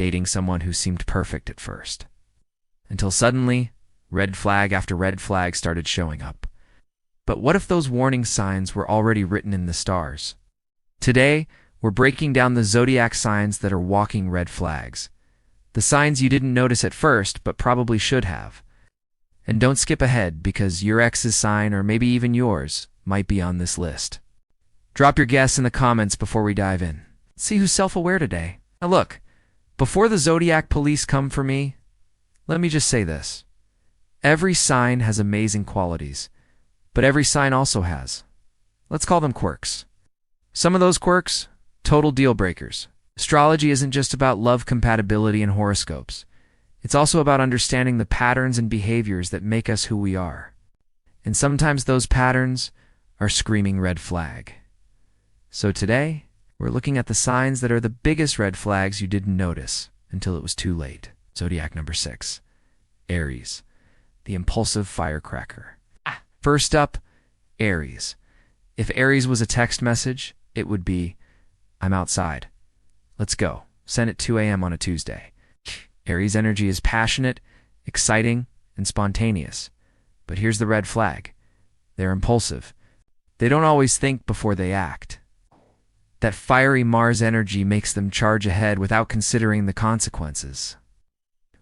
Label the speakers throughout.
Speaker 1: dating someone who seemed perfect at first. Until suddenly, red flag after red flag started showing up. But what if those warning signs were already written in the stars? Today, we're breaking down the zodiac signs that are walking red flags. The signs you didn't notice at first, but probably should have. And don't skip ahead, because your ex's sign, or maybe even yours, might be on this list. Drop your guess in the comments before we dive in. See who's self-aware today. Now look, before the zodiac police come for me, let me just say this. Every sign has amazing qualities, but every sign also has, let's call them quirks. Some of those quirks, total deal breakers. Astrology isn't just about love compatibility and horoscopes. It's also about understanding the patterns and behaviors that make us who we are. And sometimes those patterns are screaming red flag. So today, we're looking at the signs that are the biggest red flags you didn't notice until it was too late. Zodiac number 6, Aries, the impulsive firecracker. First up, Aries. If Aries was a text message, it would be, I'm outside. Let's go. Send at 2 a.m. on a Tuesday. Aries energy is passionate, exciting, and spontaneous. But here's the red flag. They're impulsive. They don't always think before they act. That fiery Mars energy makes them charge ahead without considering the consequences.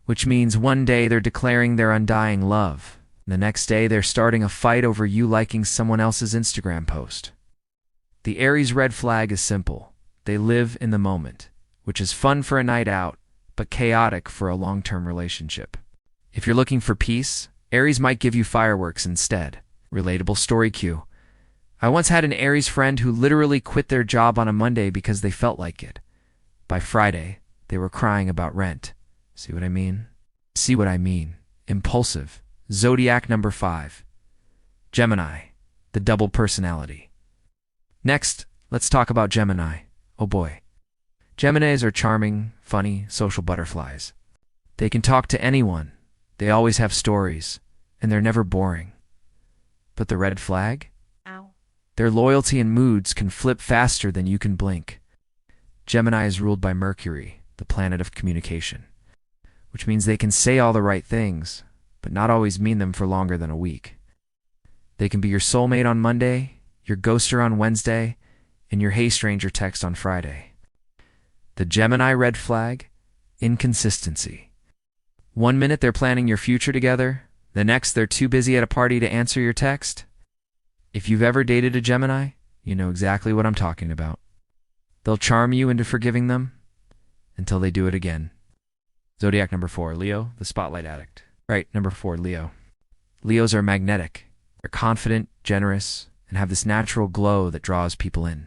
Speaker 1: Which means one day they're declaring their undying love. The next day they're starting a fight over you liking someone else's Instagram post. The Aries red flag is simple. They live in the moment, which is fun for a night out, but chaotic for a long-term relationship. If you're looking for peace, Aries might give you fireworks instead. Relatable story cue. I once had an Aries friend who literally quit their job on a Monday because they felt like it. By Friday, they were crying about rent. See what I mean? See what I mean. Impulsive. Zodiac number 5, Gemini, the double personality. Next, let's talk about Gemini. Oh boy. Geminis are charming, funny, social butterflies. They can talk to anyone. They always have stories, and they're never boring. But the red flag?
Speaker 2: Ow.
Speaker 1: Their loyalty and moods can flip faster than you can blink. Gemini is ruled by Mercury, the planet of communication, which means they can say all the right things, but not always mean them for longer than a week. They can be your soulmate on Monday, your ghoster on Wednesday, and your hey stranger text on Friday. The Gemini red flag? Inconsistency. One minute they're planning your future together, the next they're too busy at a party to answer your text. If you've ever dated a Gemini, you know exactly what I'm talking about. They'll charm you into forgiving them until they do it again. Zodiac number 4, Leo, the spotlight addict. Right, number 4, Leo. Leos are magnetic. They're confident, generous, and have this natural glow that draws people in.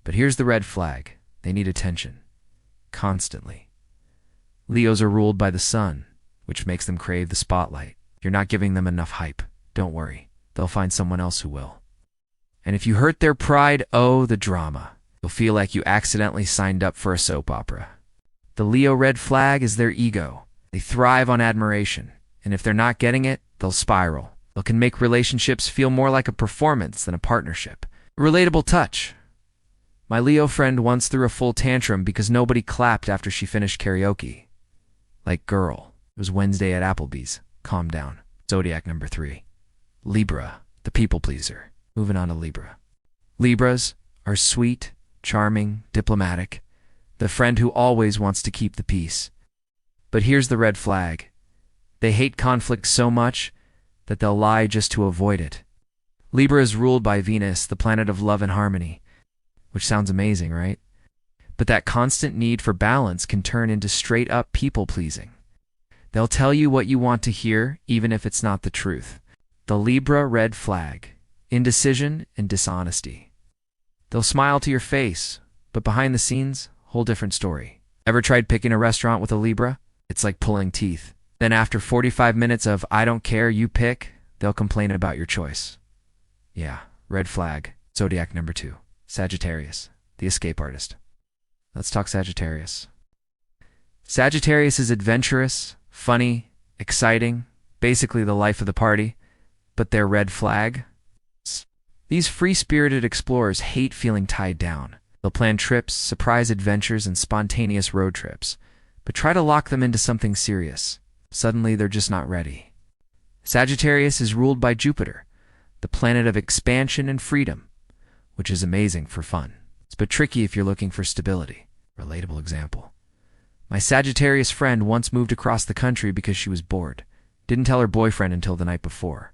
Speaker 1: But here's the red flag. They need attention. Constantly. Leos are ruled by the sun, which makes them crave the spotlight. If you're not giving them enough hype, don't worry. They'll find someone else who will. And if you hurt their pride, oh, the drama. You'll feel like you accidentally signed up for a soap opera. The Leo red flag is their ego. They thrive on admiration. And if they're not getting it, they'll spiral. They can make relationships feel more like a performance than a partnership. A relatable touch. My Leo friend once threw a full tantrum because nobody clapped after she finished karaoke. Like, girl, it was Wednesday at Applebee's. Calm down. Zodiac number 3. Libra, the people pleaser. Moving on to Libra. Libras are sweet, charming, diplomatic. The friend who always wants to keep the peace. But here's the red flag. They hate conflict so much that they'll lie just to avoid it. Libra is ruled by Venus, the planet of love and harmony, which sounds amazing, right? But that constant need for balance can turn into straight-up people-pleasing. They'll tell you what you want to hear, even if it's not the truth. The Libra red flag: indecision and dishonesty. They'll smile to your face, but behind the scenes, whole different story. Ever tried picking a restaurant with a Libra? It's like pulling teeth. Then after 45 minutes of I don't care, you pick, they'll complain about your choice. Yeah, red flag. Zodiac number 2. Sagittarius, the escape artist. Let's talk Sagittarius. Sagittarius is adventurous, funny, exciting, basically the life of the party, but their red flag? These free-spirited explorers hate feeling tied down. They'll plan trips, surprise adventures, and spontaneous road trips. but try to lock them into something serious. Suddenly, they're just not ready. Sagittarius is ruled by Jupiter, the planet of expansion and freedom, which is amazing for fun. It's but tricky if you're looking for stability. Relatable example. My Sagittarius friend once moved across the country because she was bored. Didn't tell her boyfriend until the night before.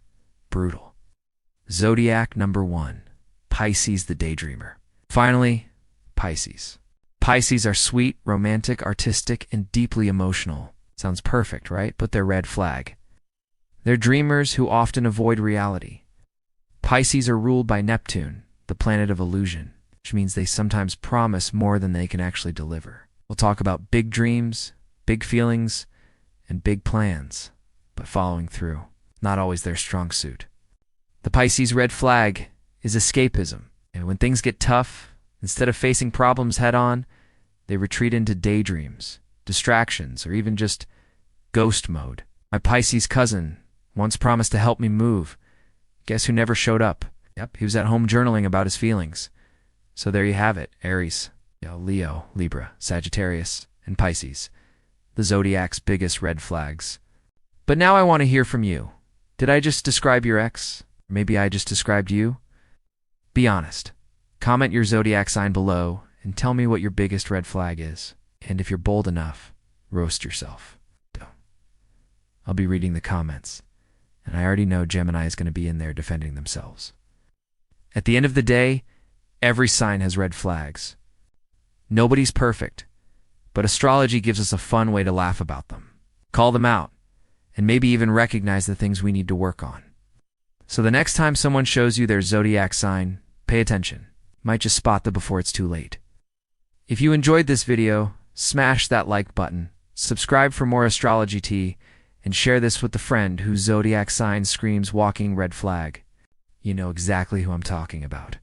Speaker 1: Brutal. Zodiac number 1. Pisces the daydreamer. Finally, Pisces. Pisces are sweet, romantic, artistic, and deeply emotional. Sounds perfect, right? But they're red flag. They're dreamers who often avoid reality. Pisces are ruled by Neptune, the planet of illusion, which means they sometimes promise more than they can actually deliver. We'll talk about big dreams, big feelings, and big plans, but following through, not always their strong suit. The Pisces red flag is escapism, and when things get tough, instead of facing problems head-on, they retreat into daydreams, distractions, or even just ghost mode. My Pisces cousin once promised to help me move. Guess who never showed up? Yep, he was at home journaling about his feelings. So there you have it, Aries, Leo, Libra, Sagittarius, and Pisces, the Zodiac's biggest red flags. But now I want to hear from you. Did I just describe your ex? Maybe I just described you? Be honest. Comment your Zodiac sign below and tell me what your biggest red flag is. And if you're bold enough, roast yourself. I'll be reading the comments, and I already know Gemini is going to be in there defending themselves. At the end of the day, every sign has red flags. Nobody's perfect, but astrology gives us a fun way to laugh about them, call them out, and maybe even recognize the things we need to work on. So the next time someone shows you their Zodiac sign, pay attention. Might just spot them before it's too late. If you enjoyed this video, smash that like button, subscribe for more astrology tea, and share this with a friend whose Zodiac sign screams walking red flag. You know exactly who I'm talking about.